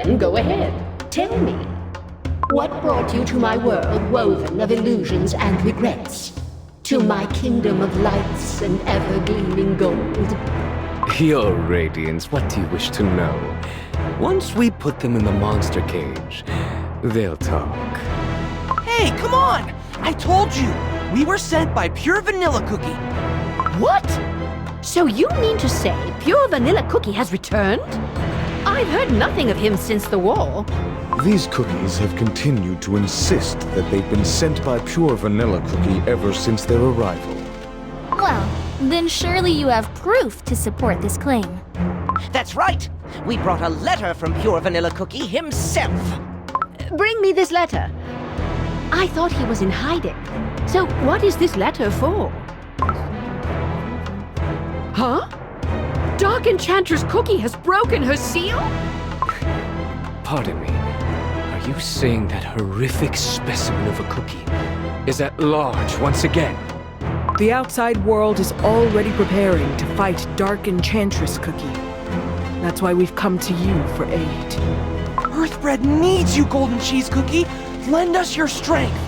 then go ahead. Tell me, what brought you to my world woven of illusions and regrets? To my kingdom of lights and ever-gleaming gold? Your Radiance, what do you wish to know? Once we put them in the monster cage, they'll talk. Hey, come on! I told you! We were sent by Pure Vanilla Cookie. What? So you mean to say Pure Vanilla Cookie has returned? I've heard nothing of him since the war. These cookies have continued to insist that they've been sent by Pure Vanilla Cookie ever since their arrival. Well, then surely you have proof to support this claim. That's right! We brought a letter from Pure Vanilla Cookie himself! Bring me this letter. I thought he was in hiding. So what is this letter for? Huh? Dark Enchantress Cookie has broken her seal? Pardon me. Are you saying that horrific specimen of a cookie is at large once again? The outside world is already preparing to fight Dark Enchantress Cookie. That's why we've come to you for aid. Earthbread needs you, Golden Cheese Cookie! Lend us your strength!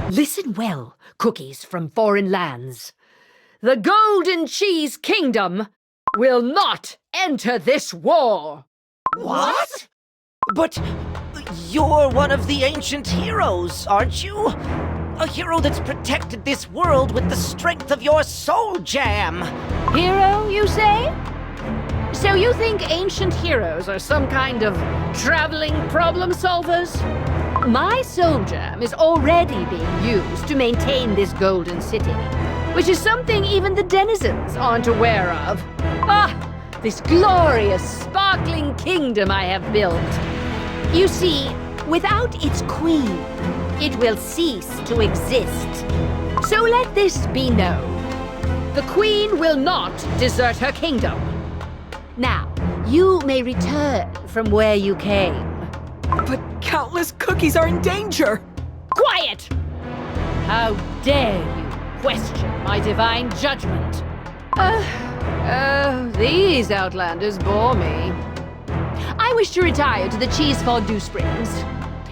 Listen well, cookies from foreign lands. The Golden Cheese Kingdom will not enter this war! What? But you're one of the ancient heroes, aren't you? A hero that's protected this world with the strength of your soul jam! Hero, you say? So you think ancient heroes are some kind of traveling problem solvers? My soul jam is already being used to maintain this golden city, which is something even the denizens aren't aware of. Ah, this glorious, sparkling kingdom I have built. You see, without its queen, it will cease to exist. So let this be known. The queen will not desert her kingdom. Now, you may return from where you came. But countless cookies are in danger! Quiet! How dare you question my divine judgment? These outlanders bore me. I wish to retire to the Cheese Fondue Springs.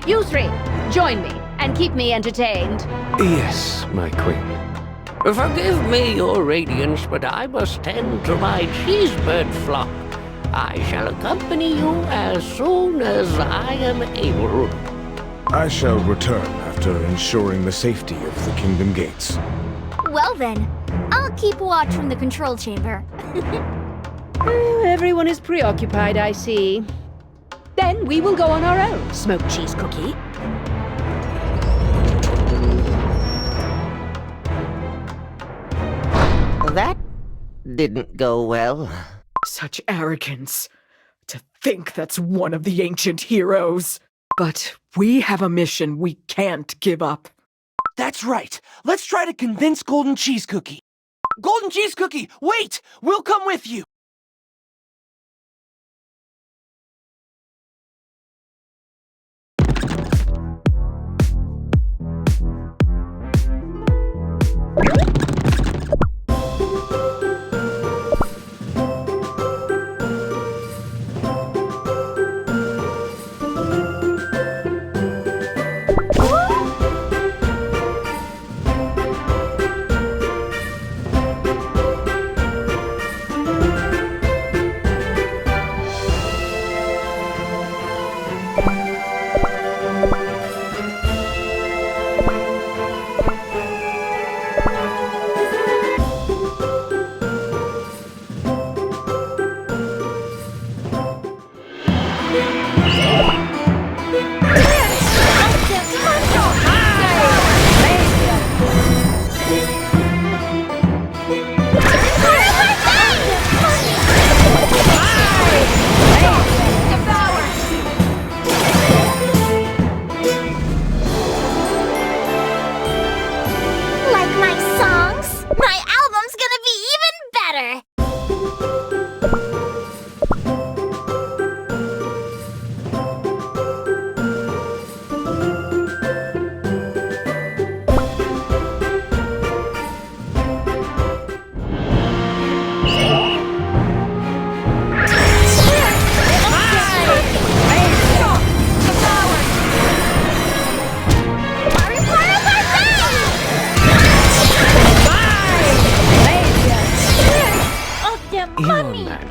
You three, join me and keep me entertained. Yes, my queen. Forgive me, Your Radiance, but I must tend to my cheesebird flock. I shall accompany you as soon as I am able. I shall return after ensuring the safety of the Kingdom Gates. Well then, I'll keep watch from the control chamber. Everyone is preoccupied, I see. Then we will go on our own, Smoked Cheese Cookie. That didn't go well. Such arrogance. To think that's one of the ancient heroes. But we have a mission we can't give up. That's right. Let's try to convince Golden Cheese Cookie. Golden Cheese Cookie, wait! We'll come with you!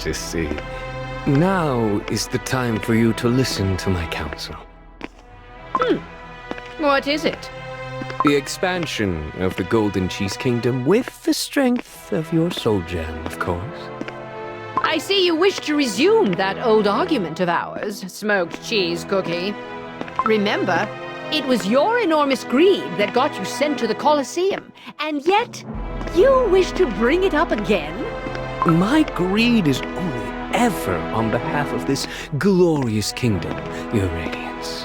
Majesty. Now is the time for you to listen to my counsel. What is it? The expansion of the Golden Cheese Kingdom with the strength of your soul gem, of course. I see you wish to resume that old argument of ours, smoked cheese cookie. Remember, it was your enormous greed that got you sent to the Colosseum, and yet you wish to bring it up again? My greed is only ever on behalf of this glorious kingdom, your radiance.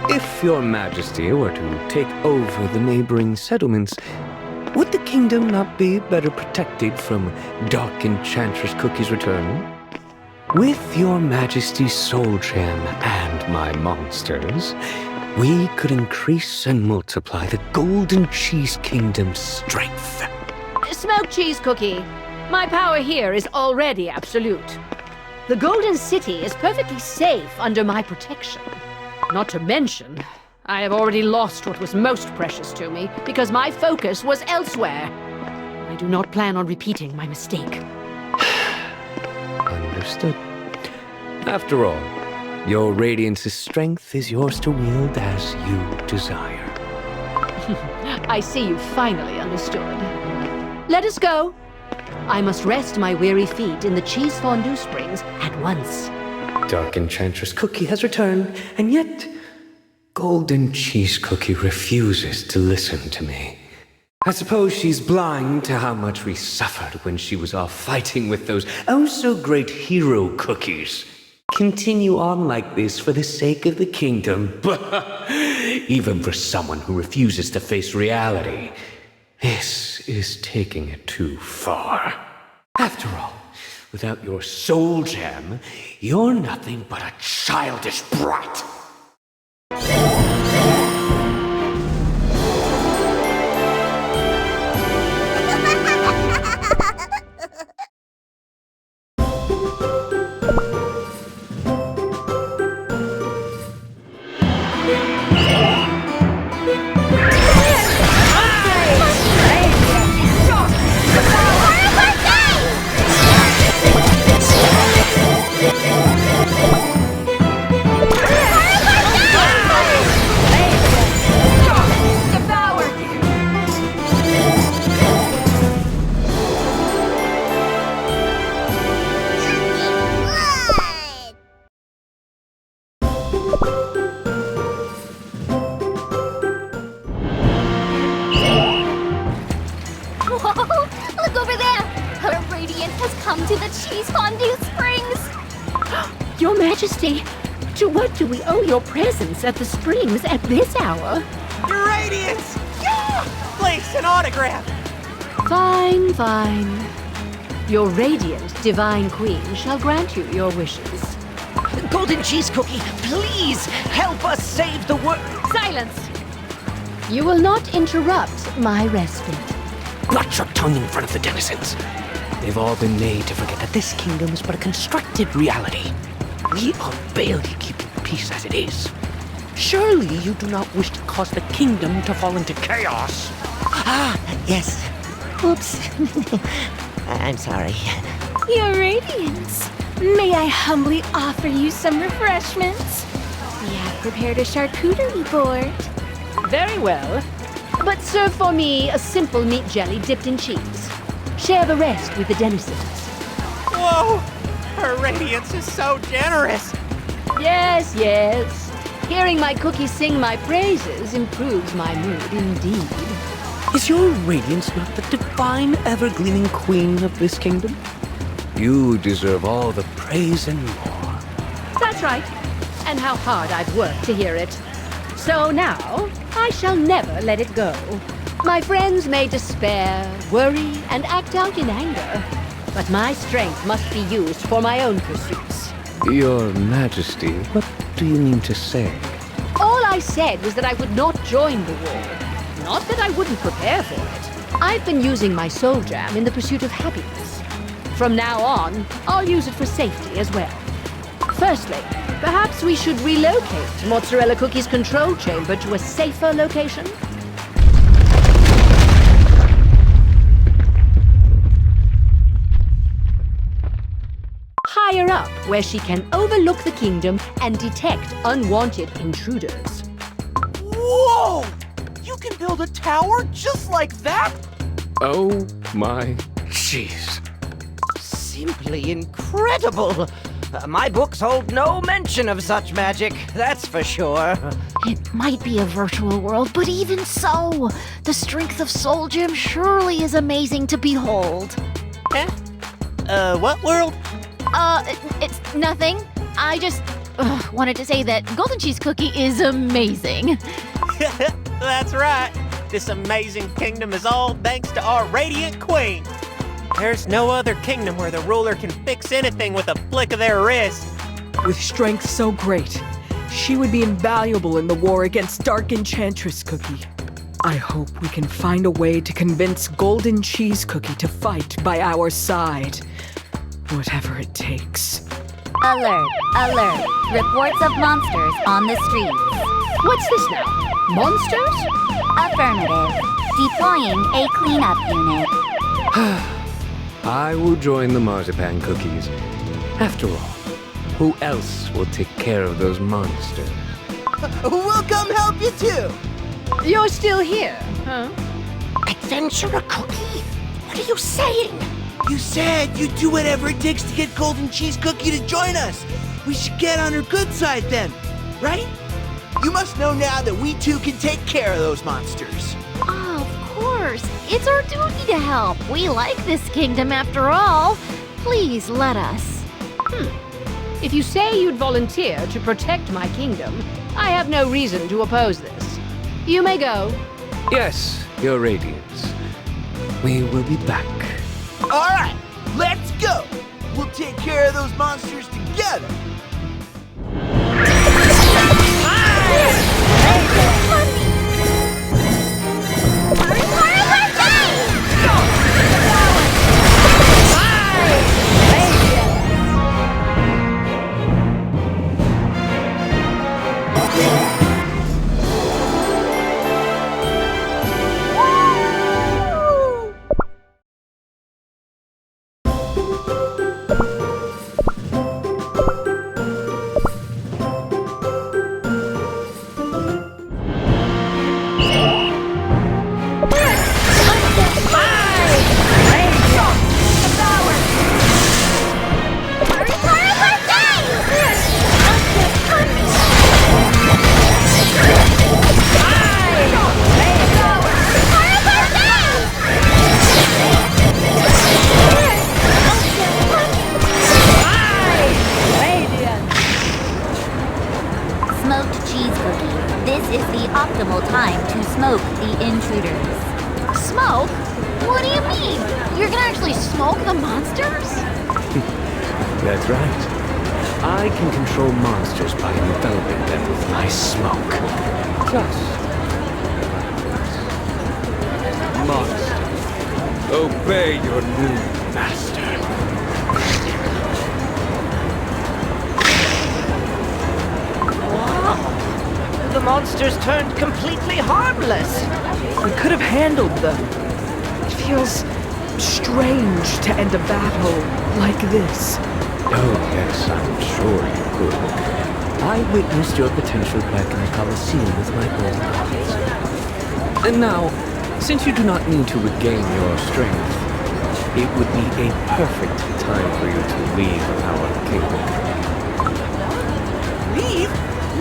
If your majesty were to take over the neighboring settlements, would the kingdom not be better protected from Dark Enchantress Cookie's return? With your majesty's soul gem and my monsters, we could increase and multiply the Golden Cheese Kingdom's strength. Smoked cheese cookie, my power here is already absolute. The Golden City is perfectly safe under my protection. Not to mention, I have already lost what was most precious to me because my focus was elsewhere. I do not plan on repeating my mistake. Understood. After all, your Radiance's strength is yours to wield as you desire. I see you finally understood. Let us go. I must rest my weary feet in the cheese fondue springs at once. Dark Enchantress Cookie has returned, and yet Golden Cheese Cookie refuses to listen to me. I suppose she's blind to how much we suffered when she was off fighting with those oh-so-great hero cookies. Continue on like this for the sake of the kingdom. Even for someone who refuses to face reality, this is taking it too far. After all, without your soul gem, you're nothing but a childish brat. Look over there! Her radiance has come to the cheese fondue springs! Your Majesty, to what do we owe your presence at the springs at this hour? Your Radiance! Yeah! Place an autograph! Fine, fine. Your radiant divine queen shall grant you your wishes. Golden Cheese Cookie, please help us save the world! Silence! You will not interrupt my respite. Watch your tongue in front of the denizens. They've all been made to forget that this kingdom is but a constructed reality. We are barely keeping peace as it is. Surely you do not wish to cause the kingdom to fall into chaos. Ah, yes. Oops. I'm sorry. Your radiance! May I humbly offer you some refreshments? We have prepared a charcuterie board. Very well. But serve for me a simple meat jelly dipped in cheese. Share the rest with the denizens. Whoa! Her Radiance is so generous! Yes, yes. Hearing my cookie sing my praises improves my mood indeed. Is your radiance not the divine, ever-gleaming queen of this kingdom? You deserve all the praise and more. That's right. And how hard I've worked to hear it. So now, I shall never let it go. My friends may despair, worry, and act out in anger. But my strength must be used for my own pursuits. Your Majesty, what do you mean to say? All I said was that I would not join the war. Not that I wouldn't prepare for it. I've been using my soul jam in the pursuit of happiness. From now on, I'll use it for safety as well. Firstly, perhaps we should relocate Mozzarella Cookie's control chamber to a safer location? where she can overlook the kingdom and detect unwanted intruders. Whoa! You can build a tower just like that? Oh my jeez. Simply incredible. My books hold no mention of such magic, that's for sure. It might be a virtual world, but even so, the strength of Soul Gem surely is amazing to behold. What world? It's nothing. I just wanted to say that Golden Cheese Cookie is amazing. That's right. This amazing kingdom is all thanks to our Radiant Queen. There's no other kingdom where the ruler can fix anything with a flick of their wrist. With strength so great, she would be invaluable in the war against Dark Enchantress Cookie. I hope we can find a way to convince Golden Cheese Cookie to fight by our side. Whatever it takes. Alert, alert. Reports of monsters on the streets. What's this now? Monsters? Affirmative. Deploying a cleanup unit. I will join the marzipan cookies. After all, who else will take care of those monsters? We'll come help you too. You're still here, huh? Adventurer Cookie? What are you saying? You said you'd do whatever it takes to get Golden Cheese Cookie to join us. We should get on her good side then, right? You must know now that we too can take care of those monsters. Oh, of course. It's our duty to help. We like this kingdom after all. Please let us. If you say you'd volunteer to protect my kingdom, I have no reason to oppose this. You may go. Yes, Your Radiance. We will be back. All right, let's go. We'll take care of those monsters together. Smoked cheese cookie. This is the optimal time to smoke the intruders. Smoke? What do you mean? You're gonna actually smoke the monsters? That's right. I can control monsters by enveloping them with my smoke. Just monster, obey your new master. The monsters turned completely harmless. We could have handled them. It feels strange to end a battle like this. Oh, yes, I'm sure you could. I witnessed your potential back in the Colosseum with my own eyes. And now, since you do not need to regain your strength, it would be a perfect time for you to leave our kingdom. Leave?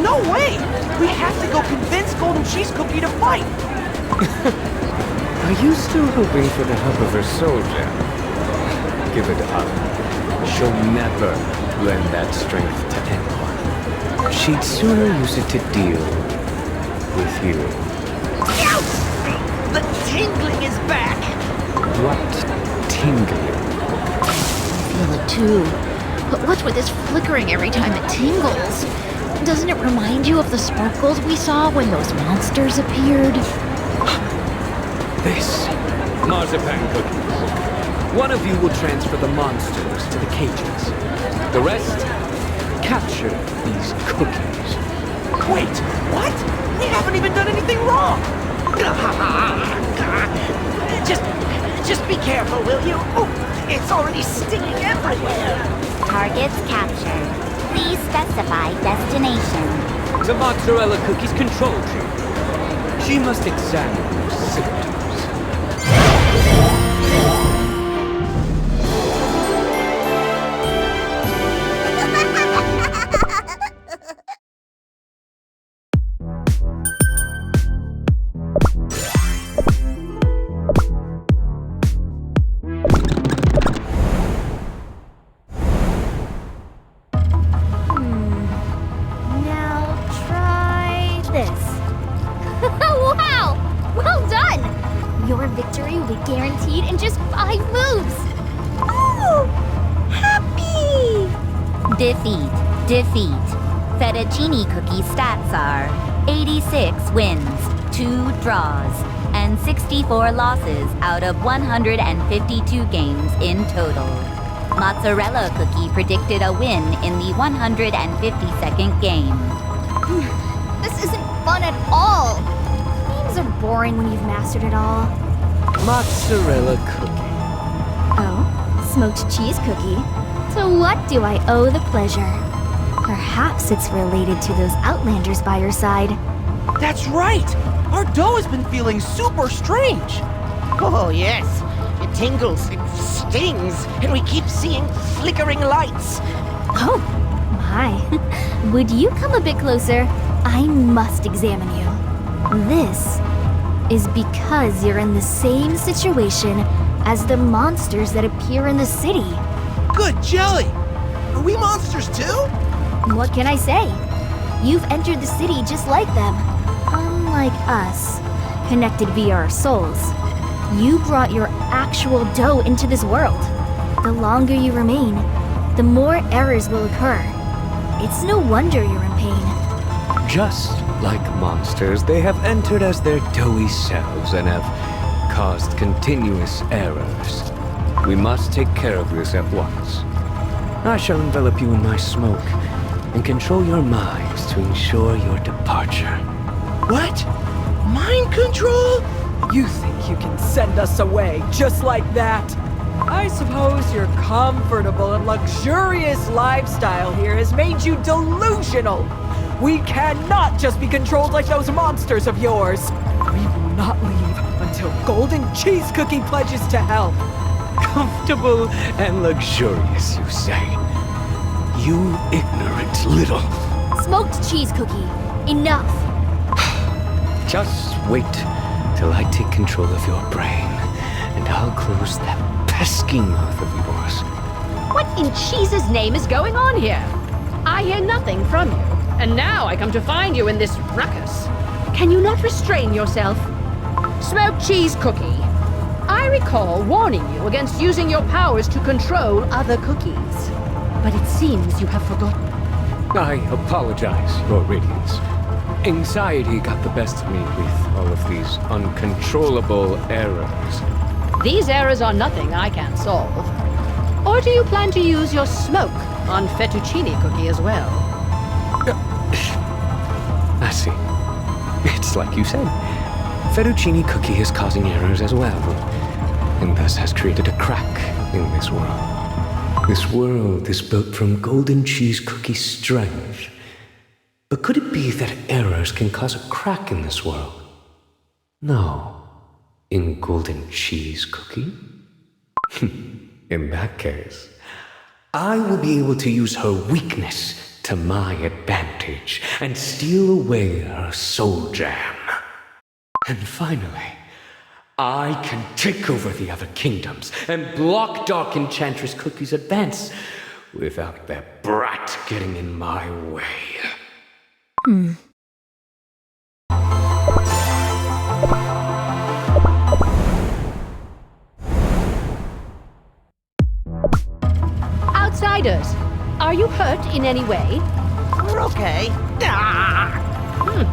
No way! We have to go convince Golden Cheese Cookie to fight. Are you still hoping for the help of her soul gem? Give it up. She'll never lend that strength to anyone. She'd sooner use it to deal with you. The tingling is back. What tingling? I feel it too. But what's with this flickering every time it tingles? Doesn't it remind you of the sparkles we saw when those monsters appeared? This marzipan cookies. One of you will transfer the monsters to the cages. The rest, capture these cookies. Wait, what? We haven't even done anything wrong. Just be careful, will you? Oh, it's already stinging everywhere. Targets captured. Please specify destination. The mozzarella cookie's control chamber. She must examine your symptoms. Now try this. Wow! Well done! Your victory will be guaranteed in just 5 moves. Oh! Happy! Defeat. Fettuccine cookie stats are 86 wins, 2 draws, and 64 losses out of 152 games in total. Mozzarella cookie predicted a win in the 152nd game. This isn't fun at all. Games are boring when you've mastered it all. Mozzarella cookie. Oh, smoked cheese cookie. To what do I owe the pleasure? Perhaps it's related to those outlanders by your side. That's right! Our dough has been feeling super strange. Oh, yes. It tingles, it stings, and we keep seeing flickering lights. Oh, my. Would you come a bit closer? I must examine you. This is because you're in the same situation as the monsters that appear in the city. Good jelly! Are we monsters too? What can I say? You've entered the city just like them. Unlike us, connected via our souls. You brought your actual dough into this world. The longer you remain, the more errors will occur. It's no wonder you're in pain. Just like monsters, they have entered as their doughy selves and have caused continuous errors. We must take care of this at once. I shall envelop you in my smoke and control your minds to ensure your departure. What? Mind control? You think you can send us away just like that? I suppose your comfortable and luxurious lifestyle here has made you delusional. We cannot just be controlled like those monsters of yours. We will not leave until Golden Cheese Cookie pledges to help. Comfortable and luxurious, you say? You ignorant little... Smoked cheese cookie. Enough. Just wait till I take control of your brain, and I'll close that pesky mouth of yours. What in cheese's name is going on here? I hear nothing from you, and now I come to find you in this ruckus. Can you not restrain yourself? Smoked cheese cookie. I recall warning you against using your powers to control other cookies. But it seems you have forgotten. I apologize, Your Radiance. Anxiety got the best of me with all of these uncontrollable errors. These errors are nothing I can't solve. Or do you plan to use your smoke on fettuccine cookie as well? I see. It's like you said. Fettuccine cookie is causing errors as well, and thus has created a crack in this world. This world is built from Golden Cheese Cookie strength. But could it be that errors can cause a crack in this world? No. In Golden Cheese Cookie? In that case, I will be able to use her weakness to my advantage and steal away her soul gem. And finally, I can take over the other kingdoms and block Dark Enchantress Cookie's advance without that brat getting in my way. Outsiders, are you hurt in any way? We're okay.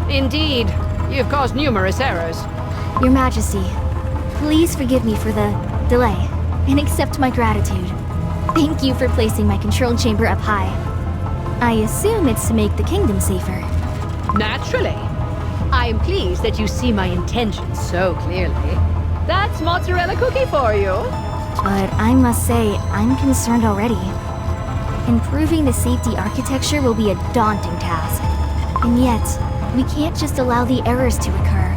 Indeed. You've caused numerous errors. Your Majesty, please forgive me for the delay and accept my gratitude. Thank you for placing my control chamber up high. I assume it's to make the kingdom safer. Naturally. I am pleased that you see my intentions so clearly. That's mozzarella cookie for you. But I must say, I'm concerned already. Improving the safety architecture will be a daunting task. And yet, we can't just allow the errors to occur.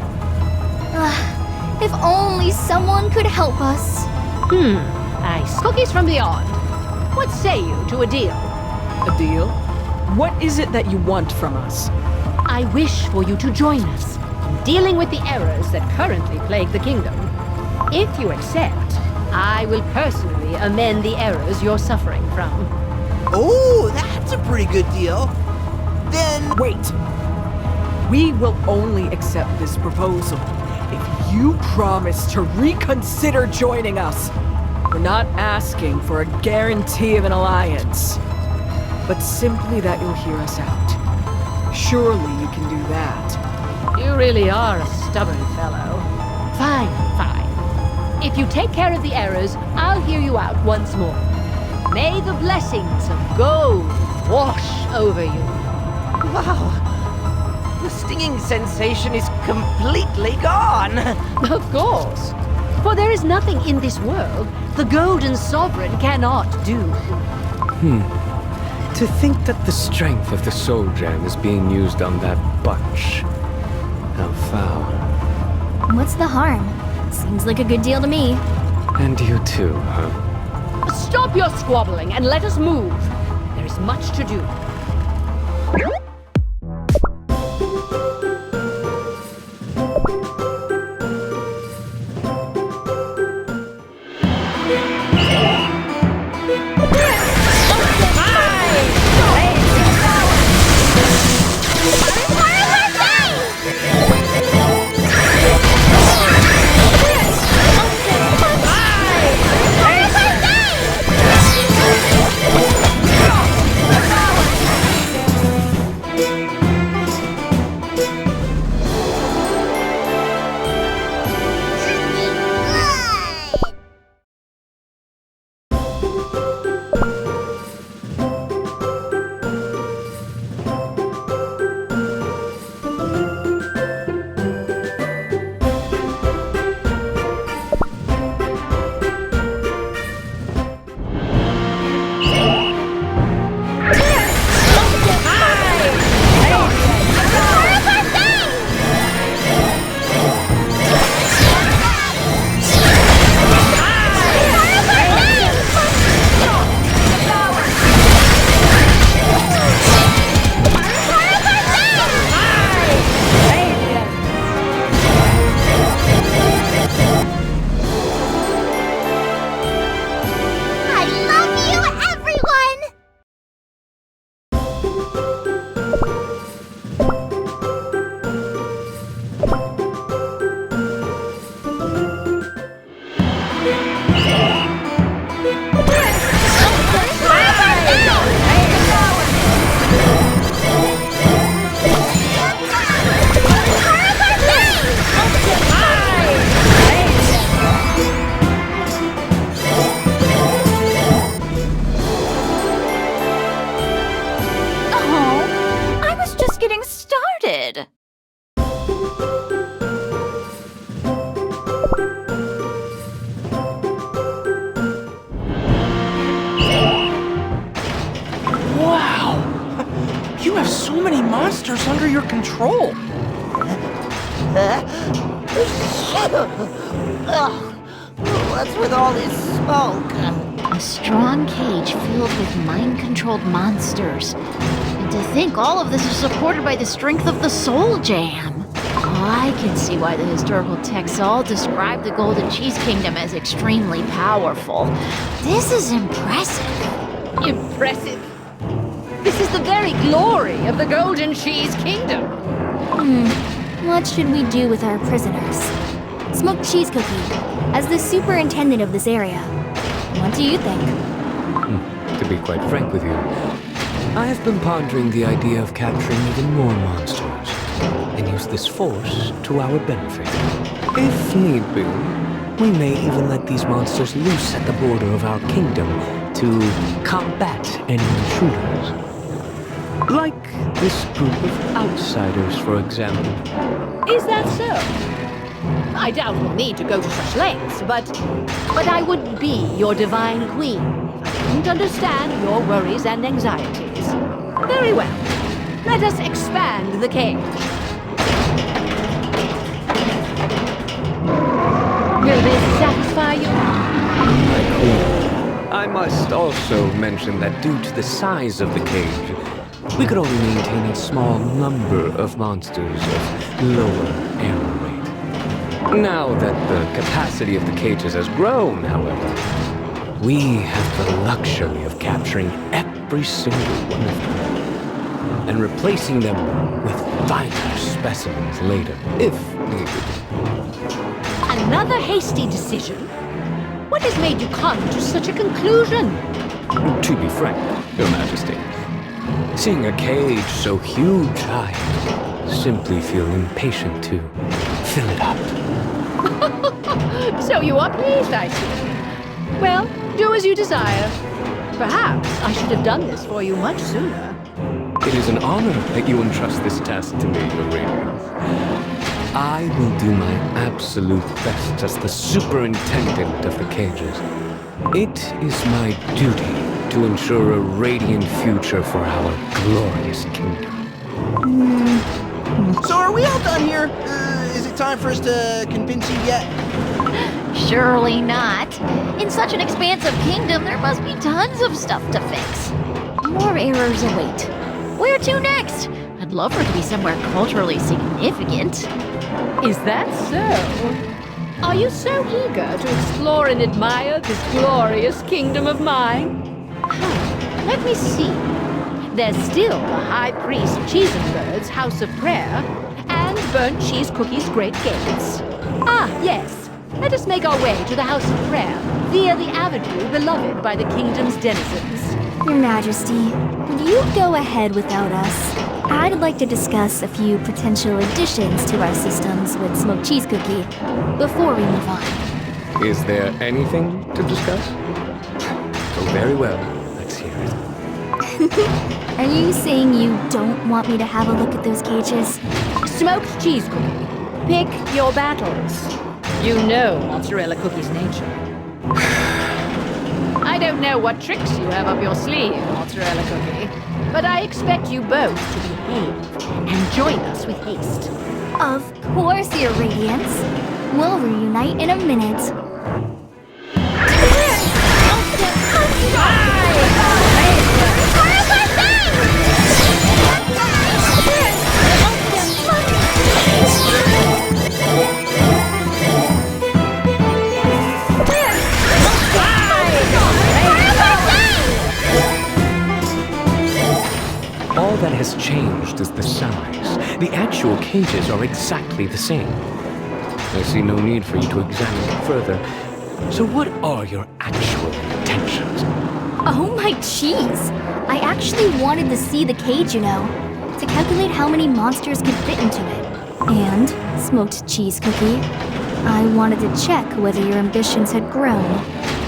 If only someone could help us. Nice. Cookies from beyond. What say you to a deal? A deal? What is it that you want from us? I wish for you to join us in dealing with the errors that currently plague the kingdom. If you accept, I will personally amend the errors you're suffering from. Oh, that's a pretty good deal. Then... Wait! We will only accept this proposal if you promise to reconsider joining us. We're not asking for a guarantee of an alliance, but simply that you'll hear us out. Surely you can do that. You really are a stubborn fellow. Fine, fine. If you take care of the errors, I'll hear you out once more. May the blessings of gold wash over you. Wow. The stinging sensation is completely gone. Of course. For there is nothing in this world the Golden Sovereign cannot do. To think that the strength of the Soul Gem is being used on that bunch. How foul. What's the harm? Seems like a good deal to me. And you too, huh? Stop your squabbling and let us move. There is much to do. You have so many monsters under your control. What's with all this smoke? A strong cage filled with mind-controlled monsters. And to think all of this is supported by the strength of the Soul Jam. I can see why the historical texts all describe the Golden Cheese Kingdom as extremely powerful. This is impressive. Impressive. This is the very glory of the Golden Cheese Kingdom. What should we do with our prisoners? Smoked Cheese Cookie, as the superintendent of this area, what do you think? To be quite frank with you, I have been pondering the idea of capturing even more monsters and use this force to our benefit. If need be, we may even let these monsters loose at the border of our kingdom to combat any intruders. Like this group of outsiders, for example. Is that so? I doubt we'll need to go to such lengths, but I would be your divine queen if I couldn't understand your worries and anxieties. Very well. Let us expand the cage. Will this satisfy you? My queen, I must also mention that due to the size of the cage, we could only maintain a small number of monsters of lower error rate. Now that the capacity of the cages has grown, however, we have the luxury of capturing every single one of them and replacing them with finer specimens later, if needed. Another hasty decision? What has made you come to such a conclusion? To be frank, Your Majesty, seeing a cage so huge, I simply feel impatient to fill it up. So you are pleased, I see. Well, do as you desire. Perhaps I should have done this for you much sooner. It is an honor that you entrust this task to me, Your Radiance. I will do my absolute best as the superintendent of the cages. It is my duty to ensure a radiant future for our glorious kingdom. So are we all done here? Is it time for us to convince you yet? Surely not. In such an expansive kingdom, there must be tons of stuff to fix. More errors await. Where to next? I'd love for it to be somewhere culturally significant. Is that so? Are you so eager to explore and admire this glorious kingdom of mine? Let me see. There's still the High Priest Cheesenbird's House of Prayer and Burnt Cheese Cookie's Great Gates. Ah, yes. Let us make our way to the House of Prayer via the avenue beloved by the kingdom's denizens. Your Majesty, would you go ahead without us? I'd like to discuss a few potential additions to our systems with Smoked Cheese Cookie before we move on. Is there anything to discuss? Oh, very well. Let's hear it. Are you saying you don't want me to have a look at those cages? Smoked Cheese Cookie, pick your battles. You know Mozzarella Cookie's nature. I don't know what tricks you have up your sleeve, Mozzarella Cookie, but I expect you both to behave and join us with haste. Of course, Your Radiance. We'll reunite in a minute. All that has changed is the size. The actual cages are exactly the same. I see no need for you to examine it further. So what are your actual intentions? Oh my cheese! I actually wanted to see the cage, you know, to calculate how many monsters could fit into it. And, Smoked Cheese Cookie, I wanted to check whether your ambitions had grown,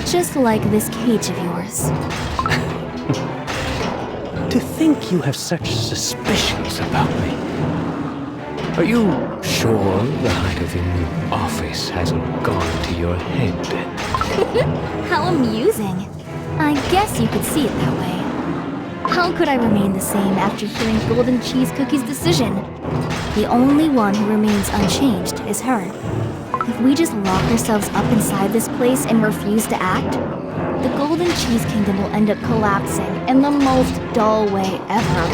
just like this cage of yours. To think you have such suspicions about me. Are you sure the height of your new office hasn't gone to your head? How amusing. I guess you could see it that way. How could I remain the same after hearing Golden Cheese Cookie's decision? The only one who remains unchanged is her. If we just lock ourselves up inside this place and refuse to act, the Golden Cheese Kingdom will end up collapsing in the most dull way ever.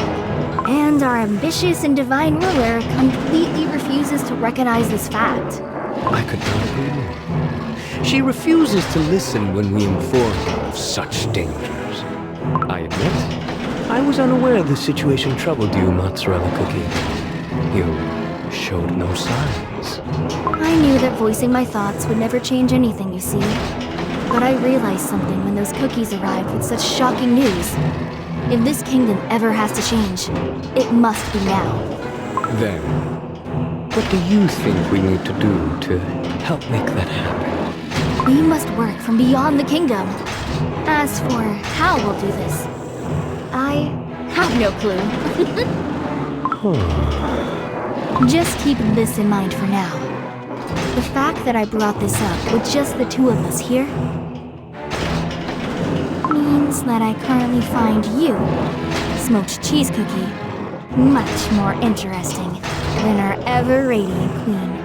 And our ambitious and divine ruler completely refuses to recognize this fact. I could not agree more. She refuses to listen when we inform her of such dangers. I admit, I was unaware the situation troubled you, Mozzarella Cookie. You showed no signs. I knew that voicing my thoughts would never change anything, you see. But I realized something when those cookies arrived with such shocking news. If this kingdom ever has to change, it must be now. Then, what do you think we need to do to help make that happen? We must work from beyond the kingdom. As for how we'll do this, I have no clue. Just keep this in mind for now. The fact that I brought this up with just the two of us here means means that I currently find you, Smoked Cheese Cookie, much more interesting than our ever-radiant queen.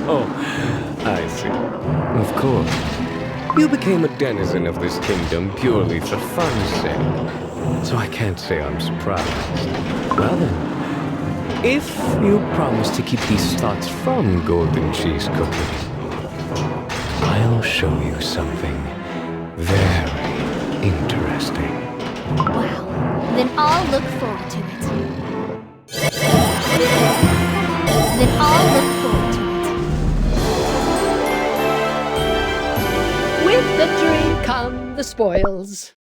Oh, I see. Of course. You became a denizen of this kingdom purely for fun's sake, so I can't say I'm surprised. Well then, if you promise to keep these thoughts from Golden Cheese Cookie, I'll show you something very interesting. Wow. Then I'll look forward to it. With victory come the spoils.